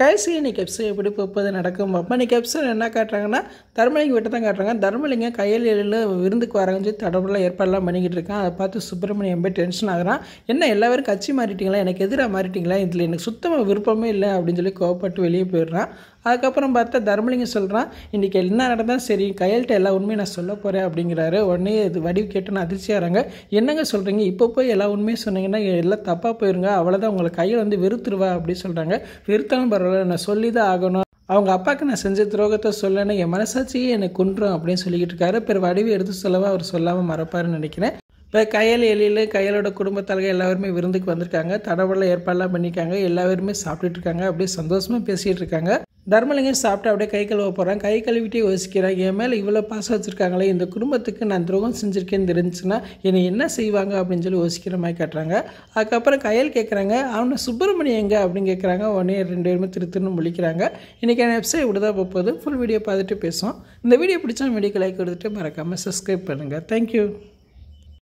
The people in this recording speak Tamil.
கடைசி இன்னைக்கு எபிசோட் எப்படி போகுது நடக்கும் பார்ப்போம். இன்னைக்கு எபிசோட் என்ன காட்டுறாங்கன்னா, தர்மலிங்கம் வீட்டை தான் காட்டுறாங்க. தர்மலிங்கம் கையில் விருந்துக்கு வராங்கன்னு சொல்லி தடவுலாம் ஏற்பாடெல்லாம் பண்ணிக்கிட்டு இருக்கான். அதை பார்த்து சுப்பிரமணியம் போய் டென்ஷன் ஆகுறான். என்ன எல்லாரும் கட்சி மாறிட்டீங்களா, எனக்கு எதிராக மாறிட்டீங்களா, இதில் எனக்கு சுத்தமாக விருப்பமே இல்லை அப்படின்னு சொல்லி கோவப்பட்டு வெளியே போயிடுறான். அதுக்கப்புறம் பார்த்தா தர்மலிங்கம் சொல்கிறான், இன்றைக்கி என்ன நடந்தால் சரி கையல்கிட்ட எல்லா உண்மையும் நான் சொல்ல போகிறேன் அப்படிங்கிறாரு. உடனே இது வடிவு கேட்டுன்னு அதிர்ச்சியாகிறாங்க. என்னங்க சொல்கிறீங்க, இப்போ போய் எல்லா உண்மையும் சொன்னீங்கன்னா எல்லாம் தப்பாக போயிருங்க, அவ்வளோதான் உங்களை கையில் வெறுத்துருவா அப்படின்னு சொல்கிறாங்க. வெறுத்தாலும் பரவாயில்ல, நான் சொல்லி தான் ஆகணும், அவங்க அப்பாவுக்கு நான் செஞ்ச துரோகத்தை சொல்லணும், என் மனசாட்சியே எனக்கு கொன்றும் அப்படின்னு சொல்லிக்கிட்டு இருக்காரு. பிற வடிவு எடுத்து சொல்லவா அவர் சொல்லாமல் மறப்பாருன்னு நினைக்கிறேன். இப்போ கையலோட குடும்பத்தாளர்கள் எல்லாருமே விருந்துக்கு வந்திருக்காங்க. தடவெல்லாம் ஏற்பாடெல்லாம் பண்ணியிருக்காங்க. எல்லாருமே சாப்பிட்டுட்டு இருக்காங்க. அப்படியே சந்தோஷமாக பேசிகிட்டு இருக்காங்க. தர்மலிங்கம் சாப்பிட்டு அப்படியே கை கழுவ போகிறான். கை கழுவிட்டே யோசிக்கிறாங்க, என் மேலே இவ்வளோ பாசம் வச்சுருக்காங்களே, இந்த குடும்பத்துக்கு நான் துரோகம் செஞ்சுருக்கேன்னு தெரிஞ்சுன்னா என்னை என்ன செய்வாங்க அப்படின்னு சொல்லி யோசிக்கிற மாதிரி காட்டுறாங்க. அதுக்கப்புறம் கையல் கேட்குறாங்க, அவனை சுப்பிரமணியம் எங்கே அப்படின்னு கேட்குறாங்க. உடனே ரெண்டு பேருமே திருன்னு முழிக்கிறாங்க. இன்றைக்கான எபிசோட் இப்படி தான் போகுது. ஃபுல் வீடியோ பார்த்துட்டு பேசுவோம். இந்த வீடியோ பிடிச்சா வீடியோக்கு லைக் கொடுத்துட்டு மறக்காமல் சப்ஸ்கிரைப் பண்ணுங்கள். தேங்க்யூ.